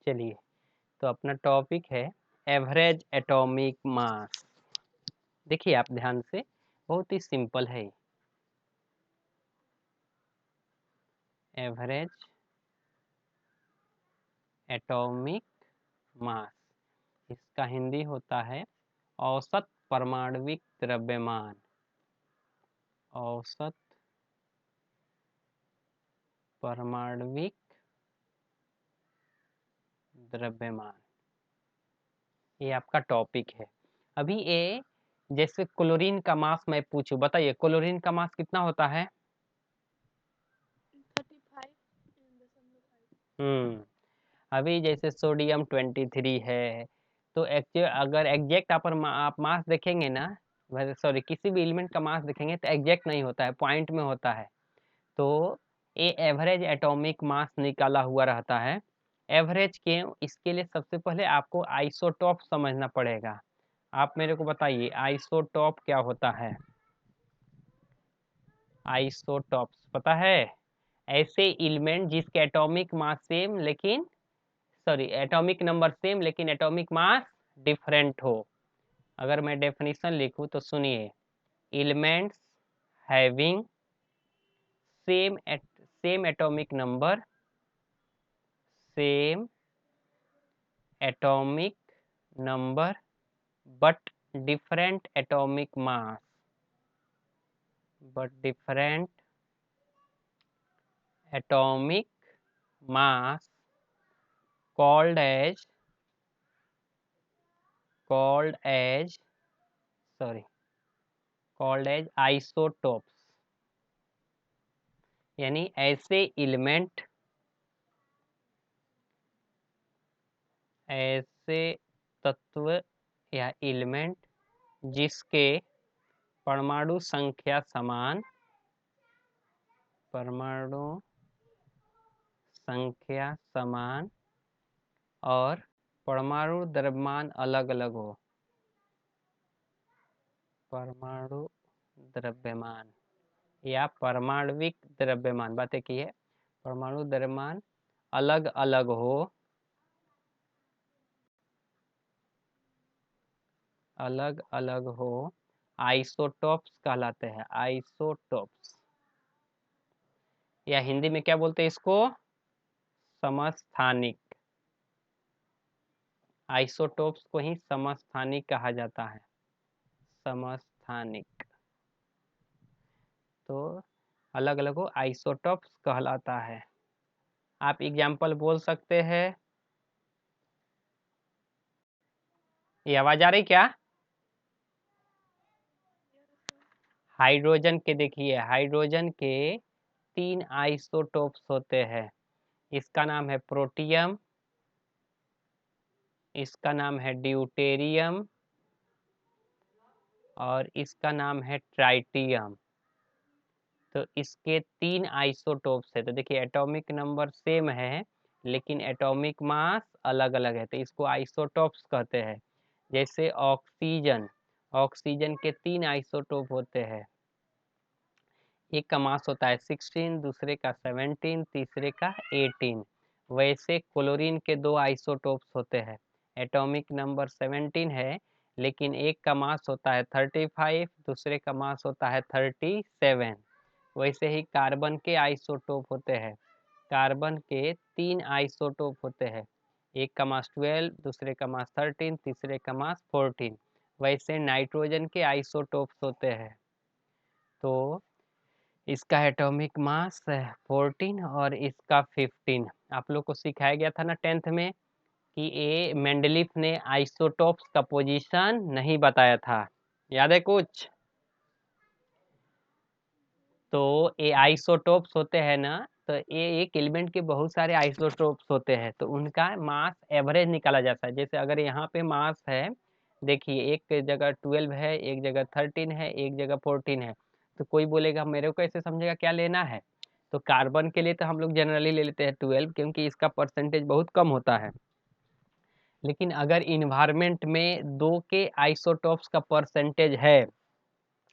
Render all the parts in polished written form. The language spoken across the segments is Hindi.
चलिए, तो अपना टॉपिक है एवरेज एटॉमिक मास। देखिए आप ध्यान से, बहुत ही सिंपल है। एवरेज एटॉमिक मास, इसका हिंदी होता है औसत परमाणविक द्रव्यमान। औसत परमाणविक द्रव्यमान, ये आपका टॉपिक है। अभी ये जैसे क्लोरीन का मास मैं पूछूं, बताइए क्लोरीन का मास कितना होता है? 35.5। अभी जैसे सोडियम 23 है, तो अगर एग्जैक्ट आप मास देखेंगे ना, सॉरी किसी भी एलिमेंट का मास देखेंगे तो एग्जैक्ट नहीं होता है, पॉइंट में होता है। तो ये एवरेज एटॉमिक मास निकाला हुआ रहता है। एवरेज के इसके लिए सबसे पहले आपको आइसोटॉप समझना पड़ेगा। आप मेरे को बताइए आइसोटॉप क्या होता है? आइसोटॉप्स पता है? ऐसे एलिमेंट जिसके एटॉमिक मास सेम लेकिन एटॉमिक नंबर सेम लेकिन एटॉमिक मास डिफरेंट हो। अगर मैं डेफिनेशन लिखूं तो सुनिए, elements having same atomic number, same atomic number but different atomic mass, called as isotopes। यानी ऐसे एलिमेंट, ऐसे तत्व या एलिमेंट जिसके परमाणु संख्या समान, परमाणु संख्या समान और परमाणु द्रव्यमान अलग अलग हो। परमाणु द्रव्यमान या परमाणविक द्रव्यमान, बातें की है, परमाणु द्रव्यमान अलग अलग हो, अलग अलग हो, आइसोटॉप्स कहलाते हैं। आइसोटॉप्स या हिंदी में क्या बोलते हैं इसको? समस्थानिक। आइसोटॉप्स को ही समस्थानिक कहा जाता है। समस्थानिक, तो अलग अलग हो, आइसोटॉप्स कहलाता है। आप एग्जाम्पल बोल सकते हैं? ये आवाज आ रही क्या? हाइड्रोजन के देखिए, हाइड्रोजन के 3 आइसोटोप्स होते हैं। इसका नाम है प्रोटियम, इसका नाम है ड्यूटेरियम और इसका नाम है ट्राइटियम। तो इसके 3 आइसोटोप्स है। तो देखिए एटॉमिक नंबर सेम है लेकिन एटॉमिक मास अलग अलग है, तो इसको आइसोटोप्स कहते हैं। जैसे ऑक्सीजन, ऑक्सीजन के 3 आइसोटोप होते हैं। एक का मास होता है 16, दूसरे का 17, तीसरे का 18। वैसे क्लोरीन के 2 आइसोटोप्स होते हैं। एटॉमिक नंबर 17 है लेकिन एक का मास होता है 35, दूसरे का मास होता है 37। वैसे ही कार्बन के आइसोटोप होते हैं। कार्बन के 3 आइसोटोप होते हैं। एक का मास 12, दूसरे का मास 13, तीसरे का मास 14। वैसे नाइट्रोजन के आइसोटोप्स होते हैं। तो इसका एटॉमिक मास 14 और इसका 15। आप लोग को सिखाया गया था ना 10th में कि ये मेंडलीफ ने आइसोटोप्स का पोजीशन नहीं बताया था, याद है कुछ? तो ये आइसोटोप्स होते हैं ना, तो ये एक एलिमेंट के बहुत सारे आइसोटोप्स होते हैं, तो उनका मास एवरेज निकाला जाता है। जैसे अगर यहाँ पे मास है, देखिए एक जगह 12 है, एक जगह 13 है, एक जगह 14 है, तो कोई बोलेगा मेरे को ऐसे समझेगा क्या लेना है? तो कार्बन के लिए तो हम लोग जनरली ले लेते हैं 12 क्योंकि इसका परसेंटेज बहुत कम होता है। लेकिन अगर इन्वायरमेंट में 2 के आइसोटोप्स का परसेंटेज है,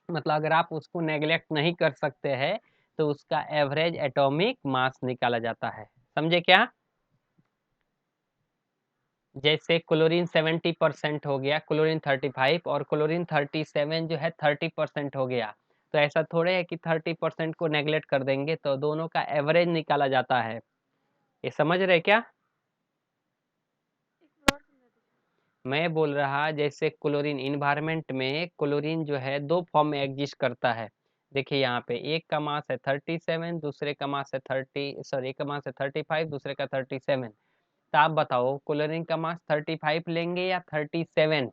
मतलब अगर आप उसको नेग्लेक्ट नहीं कर सकते हैं, तो उसका एवरेज एटॉमिक मास निकाला जाता है। समझे क्या? जैसे क्लोरीन 70% हो गया, क्लोरीन 35 और क्लोरीन 37 जो है 30% हो गया। तो ऐसा थोड़े है कि 30% को नेग्लेक्ट कर देंगे, तो दोनों का एवरेज निकाला जाता है। ये समझ रहे क्या? मैं बोल रहा जैसे क्लोरीन इन्वायरमेंट में क्लोरीन जो है दो फॉर्म में एग्जिस्ट करता है। देखिए यहाँ पे एक का मास है 37, दूसरे का मास है 35, दूसरे का 37। तो आप बताओ क्लोरीन का मास 35 लेंगे या 37?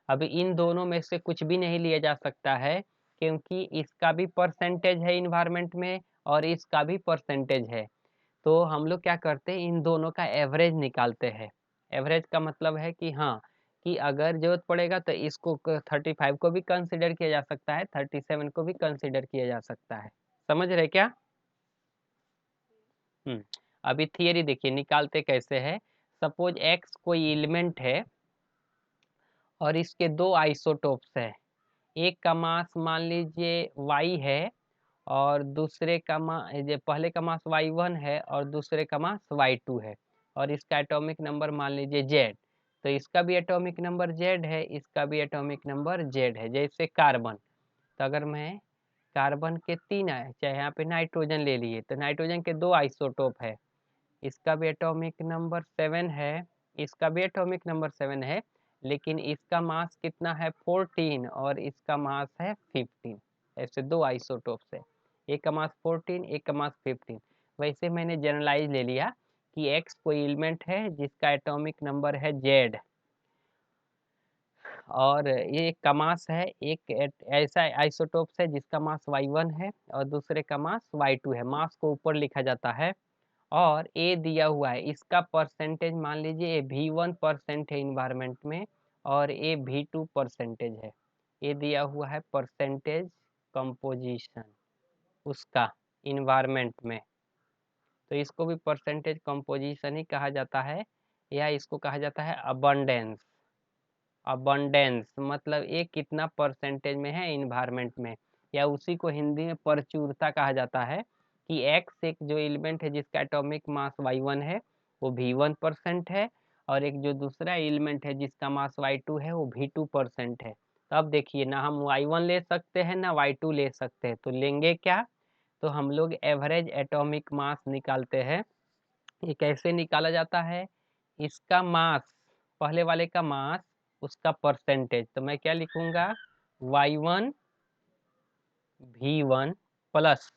अभी इन दोनों में से कुछ भी नहीं लिया जा सकता है, क्योंकि इसका भी परसेंटेज है इन्वायरमेंट में और इसका भी परसेंटेज है। तो हम लोग क्या करते हैं, इन दोनों का एवरेज निकालते हैं। एवरेज का मतलब है कि हाँ, कि अगर जरूरत पड़ेगा तो इसको 35 को भी कंसिडर किया जा सकता है, 37 को भी कंसिडर किया जा सकता है। समझ रहे क्या? अभी थियरी देखिए निकालते कैसे है। सपोज एक्स कोई एलिमेंट है और इसके दो आइसोटोप्स है। एक का मास मान लीजिए y है और दूसरे का पहले का मास y1 है और दूसरे का मास y2 है, और इसका एटॉमिक नंबर मान लीजिए z। तो इसका भी एटॉमिक नंबर z है, इसका भी एटॉमिक नंबर z है। जैसे कार्बन, तो अगर मैं कार्बन के तीन आए, चाहे यहाँ पे नाइट्रोजन ले लिए, तो नाइट्रोजन के दो आइसोटोप है। इसका भी एटॉमिक नंबर 7 है, इसका भी एटॉमिक नंबर 7 है, लेकिन इसका मास कितना है 14 और इसका मास है 15। ऐसे दो आइसोटोप्स है, एक का मास 14, एक का मास 15। वैसे मैंने जनरलाइज ले लिया कि x कोई एलिमेंट है जिसका एटॉमिक नंबर है z, और ये एक का मास है, एक ऐसा आइसोटोप्स है जिसका मास y1 है और दूसरे का मास y2 है। मास को ऊपर लिखा जाता है, और ए दिया हुआ है, इसका परसेंटेज मान लीजिए ए V1% है इन्वायरमेंट में और ए V2% है। ये दिया हुआ है परसेंटेज कंपोजिशन उसका इन्वायरमेंट में, तो इसको भी परसेंटेज कंपोजिशन ही कहा जाता है, या इसको कहा जाता है अबंडेंस। अबंडेंस मतलब ये कितना परसेंटेज में है इन्वायरमेंट में, या उसी को हिंदी में प्रचुरता कहा जाता है कि x एक जो एलिमेंट है जिसका एटॉमिक मास y1 है वो V1% है, और एक जो दूसरा एलिमेंट है जिसका मास y2 है वो V2% है। तो अब देखिए ना, हम y1 ले सकते हैं ना y2 ले सकते हैं, तो लेंगे क्या? तो हम लोग एवरेज एटॉमिक मास निकालते हैं। ये कैसे निकाला जाता है? इसका मास, पहले वाले का मास, उसका परसेंटेज, तो मैं क्या लिखूंगा y1 V1 प्लस,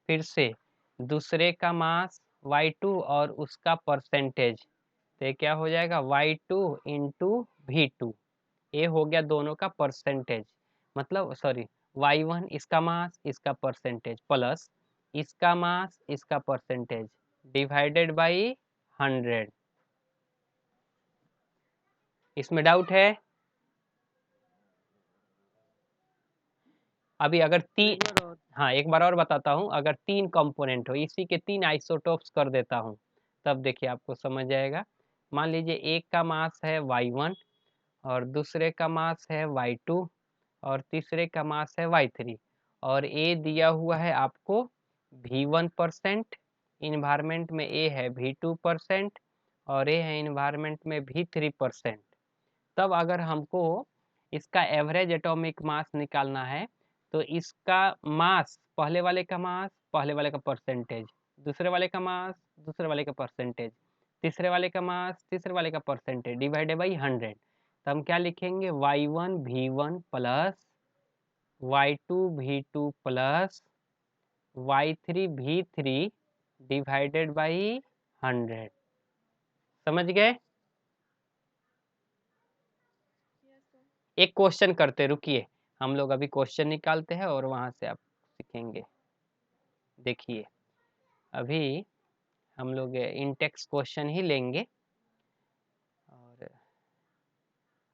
फिर से दूसरे का मास y2 और उसका परसेंटेज, तो ये क्या हो जाएगा y2 इंटू V2। ये हो गया दोनों का परसेंटेज, मतलब सॉरी y1 इसका मास इसका परसेंटेज प्लस इसका मास इसका परसेंटेज डिवाइडेड बाई 100। इसमें डाउट है? अभी अगर तीन, हाँ एक बार और बताता हूँ, अगर तीन कंपोनेंट हो, इसी के तीन आइसोटोप्स कर देता हूँ, तब देखिए आपको समझ आएगा। मान लीजिए एक का मास है y1 और दूसरे का मास है y2 और तीसरे का मास है y3, और ए दिया हुआ है आपको V1%, इन्वायरमेंट में ए है V2% और ए है इन्वायरमेंट में V3%। तब अगर हमको इसका एवरेज एटॉमिक मास निकालना है, तो इसका मास, पहले वाले का मास पहले वाले का परसेंटेज, दूसरे वाले का मास दूसरे वाले का परसेंटेज, तीसरे वाले का मास तीसरे वाले का परसेंटेज डिवाइडेड बाई 100। तो हम क्या लिखेंगे y1 V1 plus y2 V2 plus y3 V3 divided by 100। समझ गए? एक क्वेश्चन करते, रुकिए, हम लोग अभी क्वेश्चन निकालते हैं और वहां से आप सीखेंगे। देखिए अभी हम लोग इंटेक्स क्वेश्चन ही लेंगे, और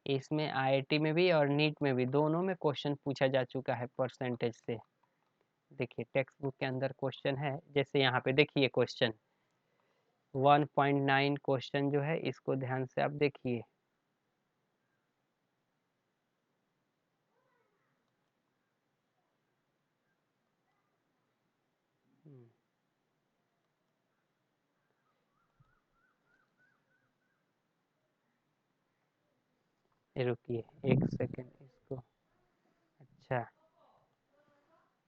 इसमें आईआईटी में भी और नीट में भी दोनों में क्वेश्चन पूछा जा चुका है परसेंटेज से। देखिए टेक्स्ट बुक के अंदर क्वेश्चन है, जैसे यहाँ पे देखिए क्वेश्चन 1.9 क्वेश्चन जो है, इसको ध्यान से आप देखिए। रुकिए एक सेकेंड इसको। अच्छा,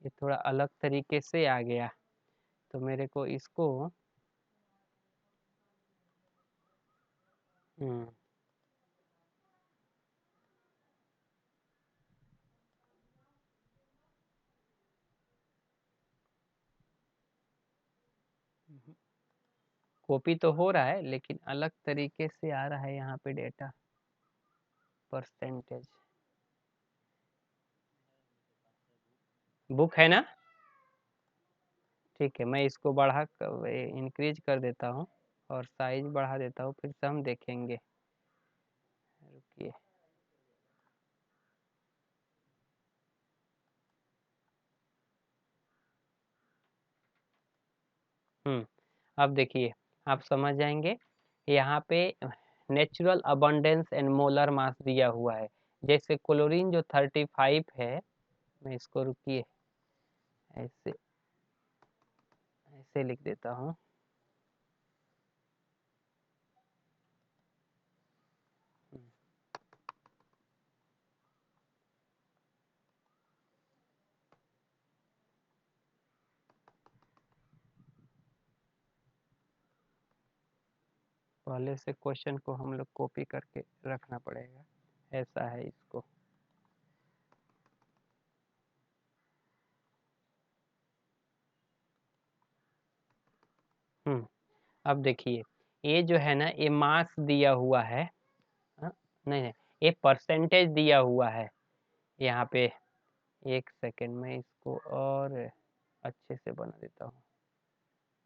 ये थोड़ा अलग तरीके से आ गया, तो मेरे को इसको हम्म कॉपी तो हो रहा है लेकिन अलग तरीके से आ रहा है यहाँ पे डेटा परसेंटेज। बुक है ना? ठीक है, मैं इसको बढ़ा इंक्रीज कर देता हूँ और साइज बढ़ा देता हूँ, फिर से हम देखेंगे। रुकिए। अब देखिए, आप समझ जाएंगे। यहाँ पे natural abundance and molar mass दिया हुआ है। जैसे क्लोरीन जो 35 है, मैं इसको रुकिए ऐसे ऐसे लिख देता हूँ। पहले से क्वेश्चन को हम लोग कॉपी करके रखना पड़ेगा, ऐसा है इसको। अब देखिए, ये जो है ना, ये मास दिया हुआ है। नहीं नहीं, ये परसेंटेज दिया हुआ है यहाँ पे। एक सेकेंड में इसको और अच्छे से बना देता हूँ,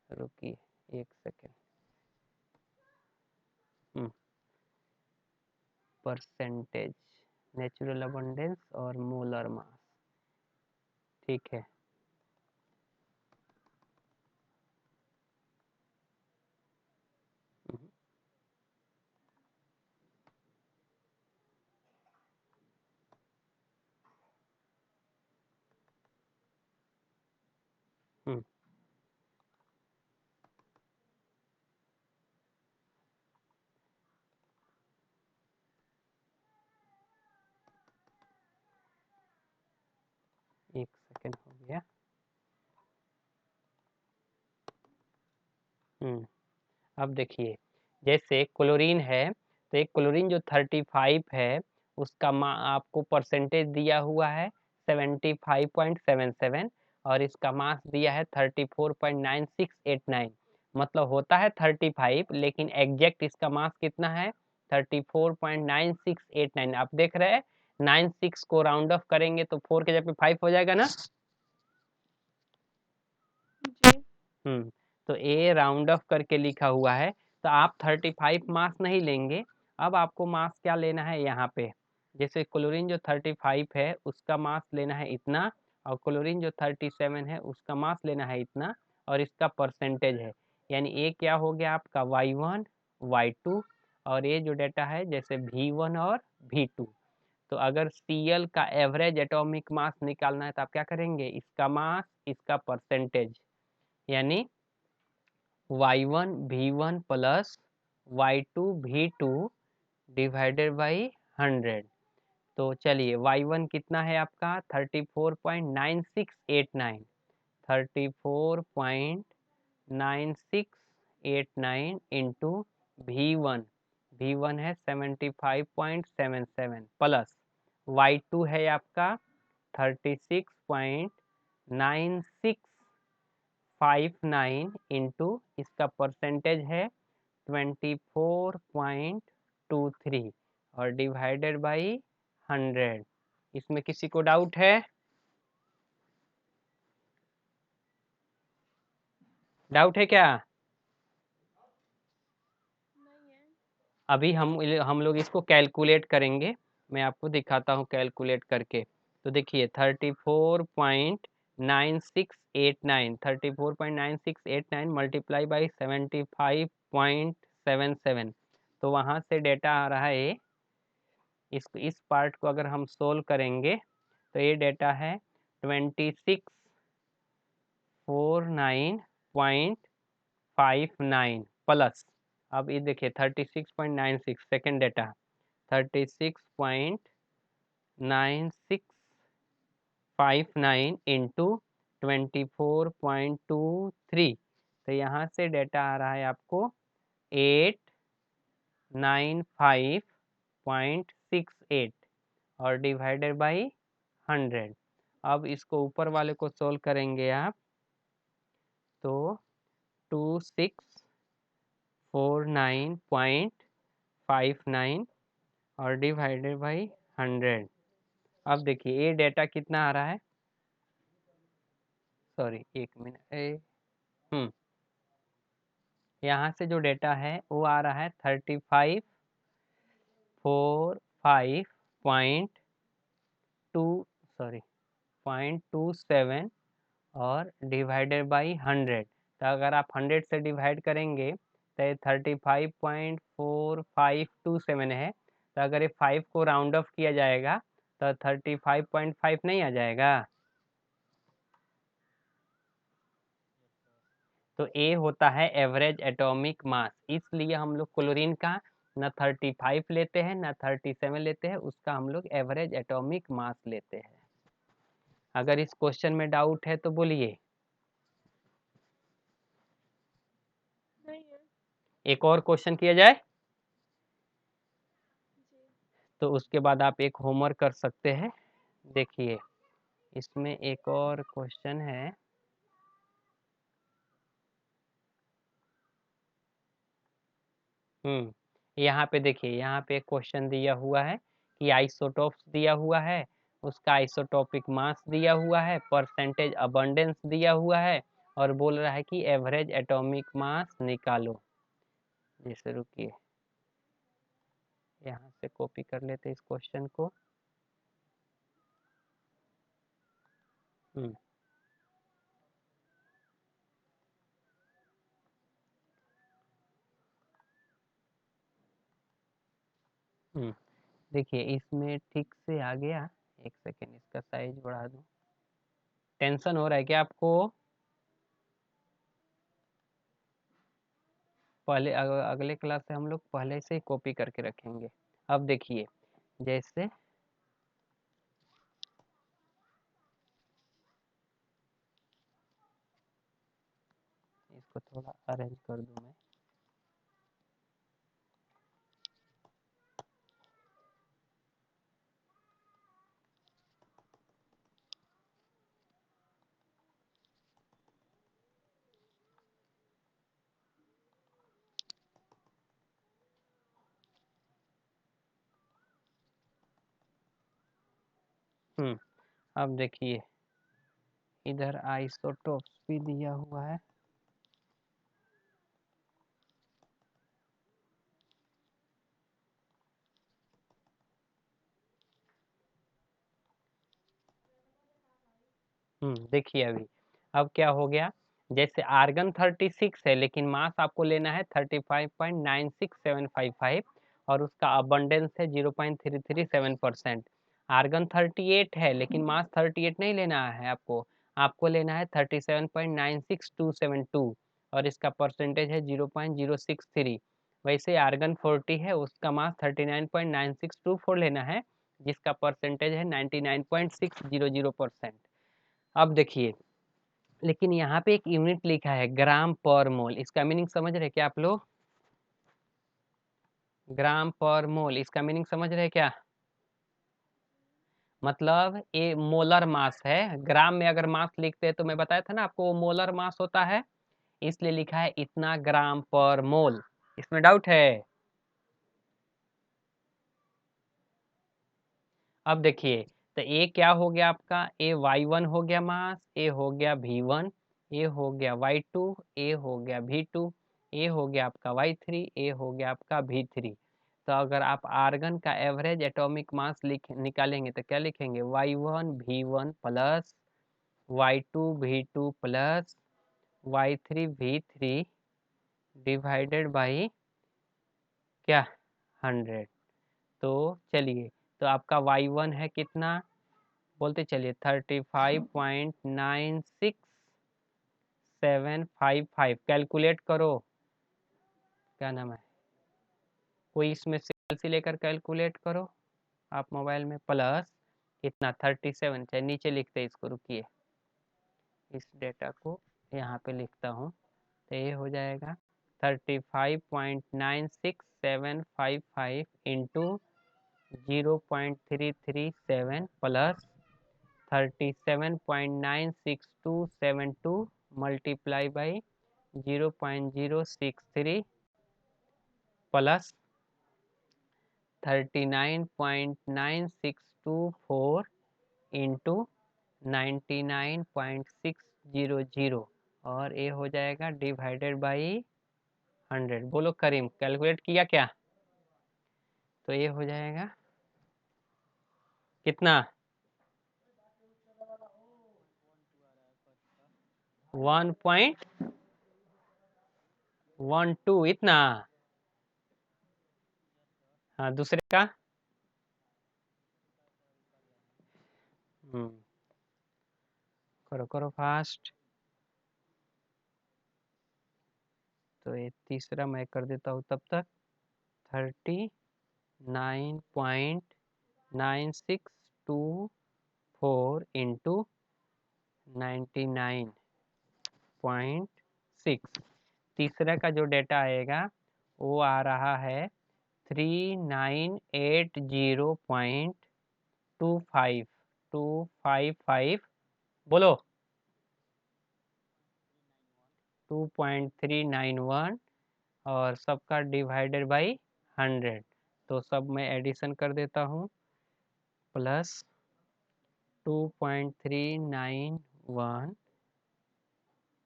रुकिए एक सेकेंड। परसेंटेज, नेचुरल अबंडेंस और मोलर मास, ठीक है। हम्म, हम्म, एक सेकेंड हो गया। अब देखिए, जैसे क्लोरीन है, तो एक क्लोरीन जो 35 है, उसका आपको परसेंटेज दिया हुआ है 75.77, और इसका मास दिया है 34.9689। मतलब होता है 35, लेकिन एग्जैक्ट इसका मास कितना है? 34.9689। आप देख रहे हैं, 96 को राउंड ऑफ करेंगे तो 4 के जगह 5 हो जाएगा ना जी। तो ए राउंड ऑफ करके लिखा हुआ है, तो आप 35 मास नहीं लेंगे। अब आपको मास क्या लेना है यहाँ पे? जैसे क्लोरीन जो 35 है उसका मास लेना है इतना, और क्लोरीन जो 37 है उसका मास लेना है इतना, और इसका परसेंटेज है। यानी ए क्या हो गया आपका? y1 y2, और ये जो डेटा है जैसे v1 और v2। तो अगर Cl का एवरेज एटॉमिक मास निकालना है तो आप क्या करेंगे? इसका मास, इसका परसेंटेज, यानी y1 v1 plus y2 v2 divided by 100। तो चलिए, y1 कितना है आपका? 34.9689। 34.9689 इंटू v1, v1 है 75.77 प्लस y2 है आपका 36.9659 इंटू इसका परसेंटेज है 24.23 और डिवाइडेड बाई 100। इसमें किसी को डाउट है? डाउट है क्या? अभी हम लोग इसको कैलकुलेट करेंगे। मैं आपको दिखाता हूँ कैलकुलेट करके। तो देखिए, 34.9689 मल्टीप्लाई बाई 75.77, तो वहाँ से डेटा आ रहा है। इस पार्ट को अगर हम सोल्व करेंगे तो ये डेटा है 2649.59 प्लस, अब ये देखिए 36.96 सेकेंड डेटा, 36.9659 इंटू 24.23, तो यहाँ से डेटा आ रहा है आपको 895.68 और डिवाइडेड बाई 100। अब इसको ऊपर वाले को सोल्व करेंगे आप तो 2649.59 और डिवाइडेड बाई 100। अब देखिए ये डेटा कितना आ रहा है, सॉरी एक मिनट, यहाँ से जो डेटा है वो आ रहा है 3545.2 और डिवाइडेड बाई 100। तो अगर आप 100 से डिवाइड करेंगे तो ये 35.4527 है। तो अगर ये 5 को राउंड ऑफ किया जाएगा तो 35.5 नहीं आ जाएगा। तो ए होता है एवरेज एटॉमिक मास, इसलिए हम लोग क्लोरीन का न 35 लेते हैं न 37 लेते हैं, उसका हम लोग एवरेज एटॉमिक मास लेते हैं। अगर इस क्वेश्चन में डाउट है तो बोलिए। एक और क्वेश्चन किया जाए तो उसके बाद आप एक होमवर्क कर सकते हैं। देखिए इसमें एक और क्वेश्चन है, यहाँ पे देखिए, यहाँ पे एक क्वेश्चन दिया हुआ है कि आइसोटोप्स दिया हुआ है, उसका आइसोटोपिक मास दिया हुआ है, परसेंटेज अबंडेंस दिया हुआ है और बोल रहा है कि एवरेज एटॉमिक मास निकालो। जैसे रुकिए यहाँ से कॉपी कर लेते इस क्वेश्चन को। हम्म देखिए इसमें ठीक से आ गया। एक सेकेंड इसका साइज बढ़ा दूं। टेंशन हो रहा है क्या आपको? पहले अगले क्लास से हम लोग पहले से ही कॉपी करके रखेंगे। अब देखिए जैसे इसको थोड़ा अरेंज कर दूं मैं। अब देखिए इधर आइसोटोप्स भी दिया हुआ है। देखिए अभी अब क्या हो गया, जैसे आर्गन 36 है लेकिन मास आपको लेना है 35.96755 और उसका अबंडेंस है 0.337%। आर्गन 38 है लेकिन मास 38 नहीं लेना है आपको, आपको लेना है 37.96272 और इसका परसेंटेज है 0.063। वैसे आर्गन 40 है, उसका मास 39.9624 लेना है जिसका परसेंटेज है 99.600%। अब देखिए लेकिन यहाँ पे एक यूनिट लिखा है ग्राम पर मोल, इसका मीनिंग समझ रहे क्या आप लोग? ग्राम पर मोल इसका मीनिंग समझ रहे क्या? मतलब ये मोलर मास है। ग्राम में अगर मास लिखते हैं तो मैं बताया था ना आपको वो मोलर मास होता है, इसलिए लिखा है इतना ग्राम पर मोल। इसमें डाउट है? अब देखिए तो ए क्या हो गया आपका, ए y1 हो गया मास, ए हो गया v1, ए हो गया y2, ए हो गया v2, ए हो गया आपका y3, ए हो गया आपका v3। तो अगर आप आर्गन का एवरेज एटॉमिक मास निकालेंगे तो क्या लिखेंगे, y1 v1 plus y2 v2 plus y3 v3 divided by क्या 100। तो चलिए तो आपका y1 है कितना, बोलते चलिए 35.96755। कैलकुलेट करो, क्या नाम है, कोई इसमें से से लेकर कैलकुलेट करो आप मोबाइल में, प्लस कितना 37, चाहे नीचे लिखते हैं इसको, रुकिए इस डेटा को यहाँ पे लिखता हूँ, तो ये हो जाएगा 35.96755 into 0.337 plus 37.96272 multiply by 0.063 plus 39.9624 into 99.600 और ये हो जाएगा डिवाइडेड बाई 100। बोलो करीम, कैलकुलेट किया क्या? तो ये हो जाएगा कितना? 1.12 इतना। हाँ, दूसरे का करो करो फास्ट। तो ये तीसरा मैं कर देता हूँ तब तक। 39.9624 इंटू 99.6। तीसरा का जो डेटा आएगा वो आ रहा है 3980.255 बोलो 2.391 और सबका डिवाइडेड बाई 100। तो सब मैं एडिशन कर देता हूँ, प्लस 2.391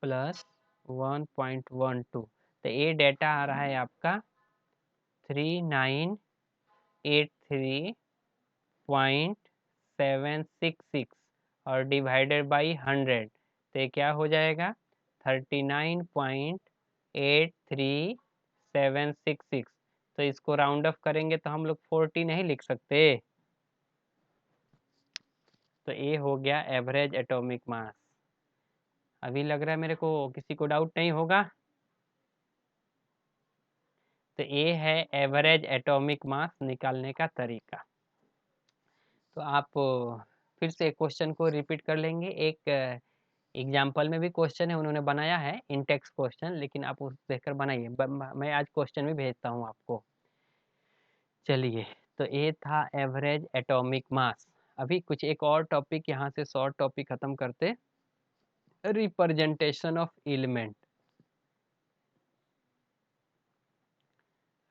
प्लस 1.12। तो ये डेटा आ रहा है आपका 3983.766 और डिवाइडेड बाई 100, तो ये क्या हो जाएगा 39.83766। तो इसको राउंड ऑफ करेंगे तो हम लोग 40 नहीं लिख सकते। तो ये हो गया एवरेज एटॉमिक मास। अभी लग रहा है मेरे को किसी को डाउट नहीं होगा। तो ये है एवरेज एटॉमिक मास निकालने का तरीका। तो आप फिर से क्वेश्चन को रिपीट कर लेंगे। एक एग्जाम्पल में भी क्वेश्चन है, उन्होंने बनाया है इन टेक्स्ट क्वेश्चन, लेकिन आप उस देखकर बनाइए। मैं आज क्वेश्चन भी भेजता हूँ आपको। चलिए, तो ये था एवरेज एटॉमिक मास। अभी कुछ एक और टॉपिक यहाँ से शॉर्ट टॉपिक खत्म करते। Representation of element.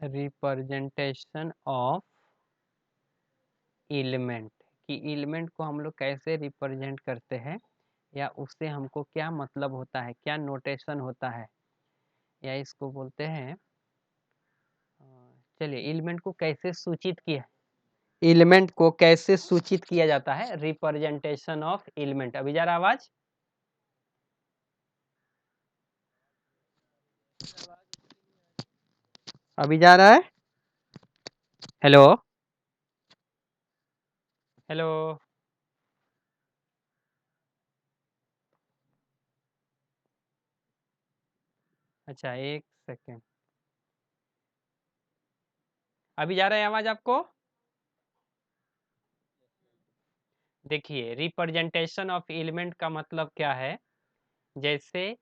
Representation of element कि एलिमेंट को हम लोग कैसे रिप्रेजेंट करते हैं, या उससे हमको क्या मतलब होता है, क्या नोटेशन होता है, या इसको बोलते हैं चलिए एलिमेंट को कैसे सूचित किया, एलिमेंट को कैसे सूचित किया जाता है, रिप्रेजेंटेशन ऑफ एलिमेंट। अभी जा रहा आवाज? अभी जा रहा है? Hello hello. अच्छा, एक सेकेंड। अभी जा रहा है आवाज आपको? देखिए, रिप्रेजेंटेशन ऑफ एलिमेंट का मतलब क्या है। जैसे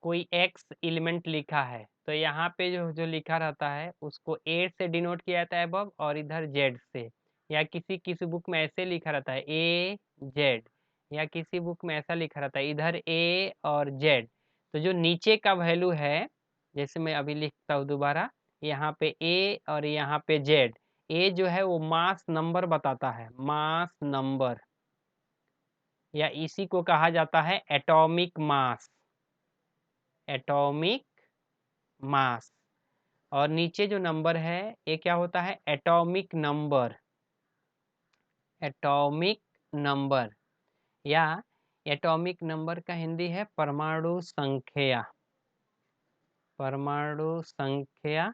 कोई एक्स एलिमेंट लिखा है, तो यहाँ पे जो जो लिखा रहता है उसको ए से डिनोट किया जाता है अबव, और इधर जेड से। या किसी किसी बुक में ऐसे लिखा रहता है ए जेड, या किसी बुक में ऐसा लिखा रहता है इधर ए और जेड। तो जो नीचे का वैल्यू है, जैसे मैं अभी लिखता हूँ दोबारा, यहाँ पे ए और यहाँ पे जेड। ए जो है वो मास नंबर बताता है, मास नंबर, या इसी को कहा जाता है एटॉमिक मास, एटॉमिक मास। और नीचे जो नंबर है ये क्या होता है, एटॉमिक नंबर, एटॉमिक नंबर, या एटॉमिक नंबर का हिंदी है परमाणु संख्या, परमाणु संख्या।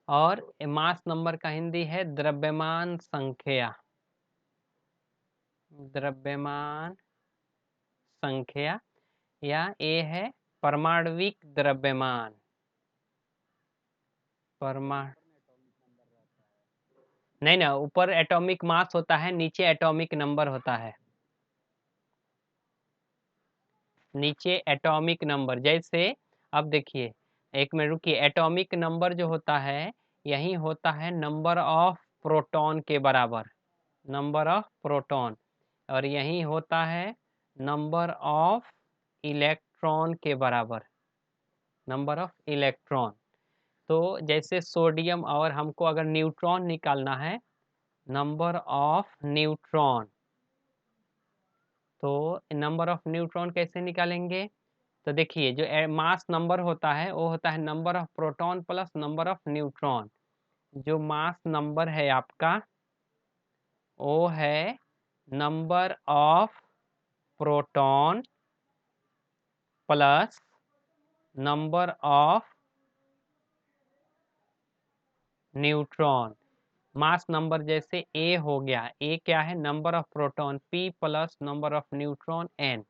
और मास नंबर का हिंदी है द्रव्यमान संख्या, द्रव्यमान संख्या, या ये है परमाणविक द्रव्यमान, परमाणु नहीं ना, ऊपर एटॉमिक मास होता है, नीचे एटॉमिक नंबर होता है। नीचे एटॉमिक नंबर, जैसे अब देखिए, एक मिनट रुकिए, एटॉमिक नंबर जो होता है यही होता है नंबर ऑफ प्रोटॉन के बराबर, नंबर ऑफ प्रोटॉन, और यही होता है नंबर ऑफ इलेक्ट्रॉन के बराबर, नंबर ऑफ इलेक्ट्रॉन। तो जैसे सोडियम, और हमको अगर न्यूट्रॉन निकालना है, नंबर ऑफ न्यूट्रॉन, तो नंबर ऑफ न्यूट्रॉन कैसे निकालेंगे? तो देखिए, जो मास नंबर होता है वो होता है number of proton plus number of neutron. जो मास नंबर है आपका वो है number of proton plus number of neutron. Mass number जैसे ए हो गया, ए क्या है? Number of proton, P plus number of neutron N.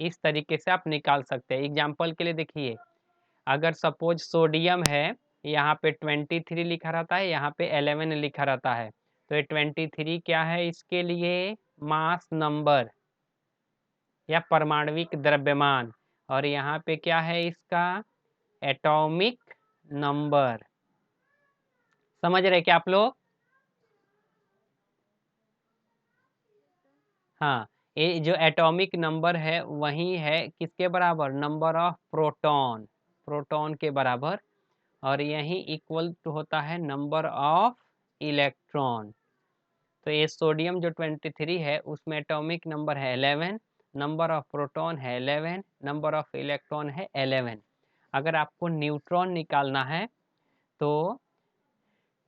इस तरीके से आप निकाल सकते हैं। एग्जाम्पल के लिए देखिए, अगर सपोज सोडियम है, यहाँ पे 23 लिखा रहता है, यहाँ पे 11 लिखा रहता है, तो ये 23 क्या है इसके लिए? मास नंबर या परमाणविक द्रव्यमान, और यहाँ पे क्या है इसका? Atomic number. समझ रहे क्या आप लोग? हाँ, ये जो एटॉमिक नंबर है वही है किसके बराबर? नंबर ऑफ प्रोटॉन, प्रोटॉन के बराबर, और यही इक्वल टू होता है नंबर ऑफ इलेक्ट्रॉन। तो ये सोडियम जो 23 है उसमें एटॉमिक नंबर है 11, नंबर ऑफ प्रोटॉन है 11, नंबर ऑफ इलेक्ट्रॉन है 11। अगर आपको न्यूट्रॉन निकालना है तो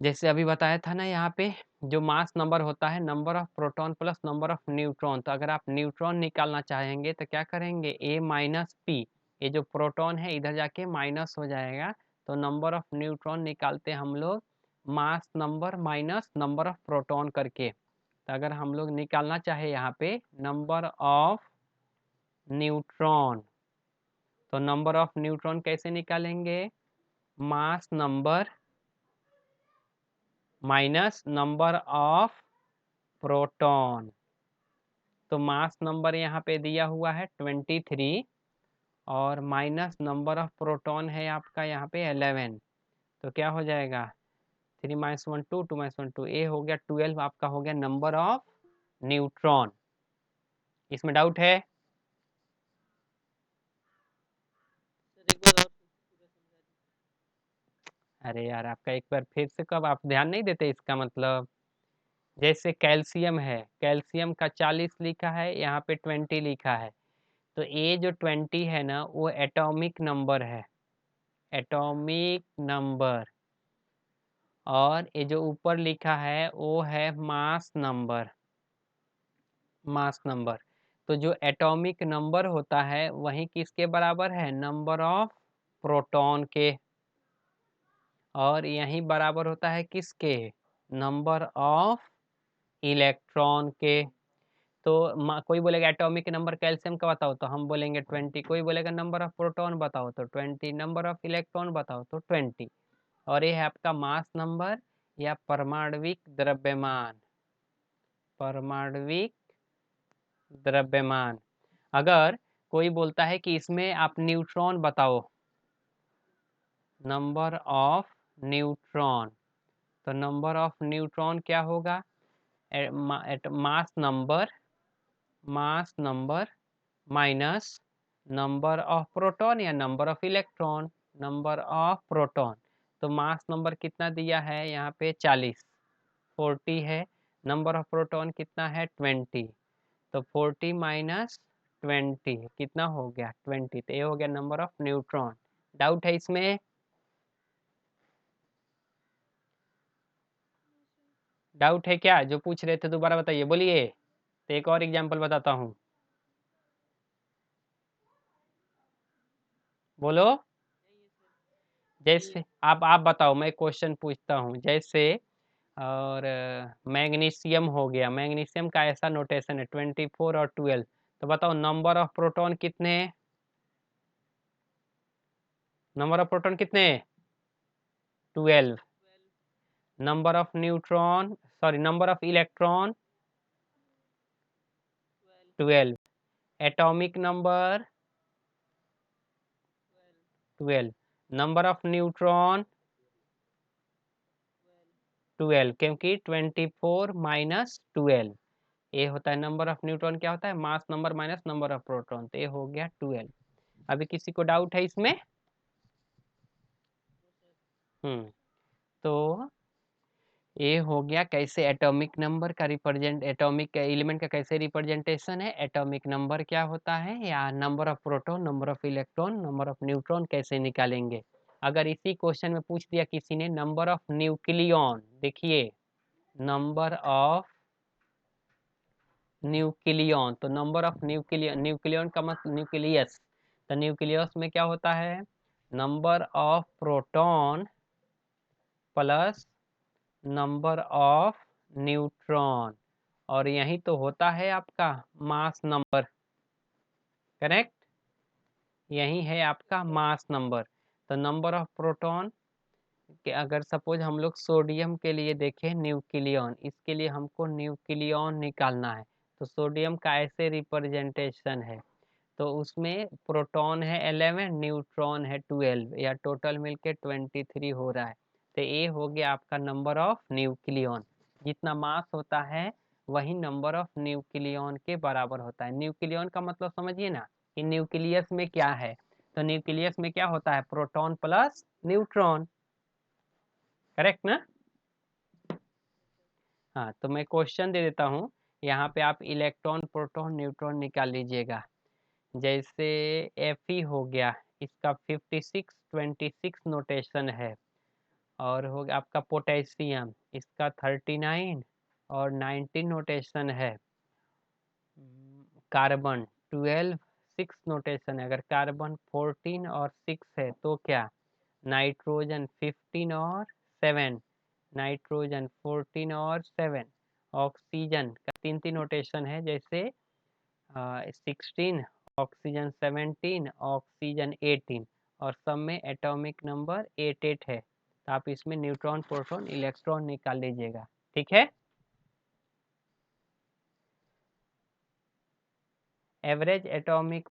जैसे अभी बताया था ना, यहाँ पे जो मास नंबर होता है number of proton plus number of neutron, तो अगर आप न्यूट्रॉन निकालना चाहेंगे तो क्या करेंगे? ए माइनस पी, ये जो प्रोटॉन है इधर जाके माइनस हो जाएगा, तो नंबर ऑफ न्यूट्रॉन निकालते हम लोग मास number minus number of proton करके। तो अगर हम लोग निकालना चाहे यहाँ पे नंबर ऑफ न्यूट्रॉन, तो नंबर ऑफ न्यूट्रॉन कैसे निकालेंगे? मास number minus number of proton. तो मास नंबर यहाँ पे दिया हुआ है 23, और माइनस नंबर ऑफ प्रोटॉन है आपका यहाँ पे 11, तो क्या हो जाएगा? 3 माइनस 1 2, 2 माइनस 1 2, ए हो गया 12, आपका हो गया नंबर ऑफ न्यूट्रॉन। इसमें डाउट है? अरे यार, आपका एक बार फिर से, कब आप ध्यान नहीं देते इसका मतलब? जैसे कैल्शियम है, कैल्शियम का 40 लिखा है, यहाँ पे 20 लिखा है, तो ये जो 20 है ना वो एटॉमिक नंबर है, एटॉमिक नंबर, और ये जो ऊपर लिखा है वो है मास नंबर, मास नंबर। तो जो एटॉमिक नंबर होता है वही किसके बराबर है? नंबर ऑफ प्रोटॉन के, और यही बराबर होता है किसके? नंबर ऑफ इलेक्ट्रॉन के। तो कोई बोलेगा एटॉमिक नंबर कैल्शियम का बताओ, तो हम बोलेंगे 20। कोई बोलेगा नंबर ऑफ प्रोटॉन बताओ तो 20, नंबर ऑफ इलेक्ट्रॉन बताओ तो 20। और ये है आपका मास नंबर या परमाणविक द्रव्यमान, परमाणविक द्रव्यमान। अगर कोई बोलता है कि इसमें आप न्यूट्रॉन बताओ, नंबर ऑफ न्यूट्रॉन, तो नंबर ऑफ न्यूट्रॉन क्या होगा? Mass number, mass number minus number of proton या number of electron, number of proton. तो मास नंबर कितना दिया है यहाँ पे? 40, 40 है। नंबर ऑफ प्रोटॉन कितना है? 20, तो 40 माइनस 20 कितना हो गया? 20, तो ये हो गया नंबर ऑफ न्यूट्रॉन। डाउट है इसमें? डाउट है क्या? जो पूछ रहे थे दोबारा बताइए, बोलिए, तो एक और एग्जांपल बताता हूँ। बोलो। जैसे आप बताओ, मैं क्वेश्चन पूछता हूँ, जैसे और मैग्नीशियम हो गया, मैग्नीशियम का ऐसा नोटेशन है 24 और 12, तो बताओ नंबर ऑफ प्रोटॉन कितने हैं? नंबर ऑफ प्रोटॉन कितने हैं? 12। Number of neutron, sorry number of electron 12, atomic number 12, number of neutron 12, क्योंकि 24 माइनस 12 ये होता है नंबर ऑफ न्यूट्रॉन, क्या होता है मास number minus number of proton, तो ये हो गया 12। अभी किसी को डाउट है इसमें? तो ये हो गया कैसे एटॉमिक नंबर का रिप्रेजेंट, एटॉमिक एलिमेंट का कैसे रिप्रेजेंटेशन है, एटॉमिक नंबर क्या होता है, या number of proton, number of electron, number of neutron कैसे निकालेंगे। अगर इसी क्वेश्चन में पूछ दिया किसी ने नंबर ऑफ न्यूक्लियॉन, देखिए नंबर ऑफ न्यूक्लियॉन, तो नंबर ऑफ न्यूक्लियन, न्यूक्लियन का मतलब न्यूक्लियस, तो न्यूक्लियस में क्या होता है number of proton plus number of neutron, और यही तो होता है आपका मास नंबर, करेक्ट, यही है आपका मास नंबर। तो नंबर ऑफ प्रोटॉन कि अगर सपोज हम लोग सोडियम के लिए देखें न्यूक्लियॉन, इसके लिए हमको न्यूक्लियॉन निकालना है, तो सोडियम का ऐसे रिप्रेजेंटेशन है, तो उसमें प्रोटॉन है 11, न्यूट्रॉन है 12, या टोटल मिलके 23 हो रहा है। तो ये हो गया आपका नंबर ऑफ न्यूक्लियॉन, जितना मास होता है वही नंबर ऑफ न्यूक्लियॉन के बराबर होता है। न्यूक्लियॉन का मतलब समझिए ना कि न्यूक्लियस में क्या है, तो न्यूक्लियस में क्या होता है प्रोटॉन प्लस न्यूट्रॉन, करेक्ट ना। हाँ, तो मैं क्वेश्चन दे देता हूँ, यहाँ पे आप इलेक्ट्रॉन प्रोटॉन न्यूट्रॉन निकाल लीजिएगा। जैसे Fe हो गया, इसका 56 26 नोटेशन है, और हो गया आपका पोटेशियम, इसका 39 और 19 नोटेशन है। कार्बन 12 6 नोटेशन है, अगर कार्बन 14 और 6 है तो क्या, नाइट्रोजन 15 और 7, नाइट्रोजन 14 और 7, ऑक्सीजन का 3 नोटेशन है, जैसे 16, ऑक्सीजन 17, ऑक्सीजन 18, और सब में एटॉमिक नंबर 88 है, तो आप इसमें न्यूट्रॉन प्रोटॉन इलेक्ट्रॉन निकाल लीजिएगा, ठीक है। Average atomic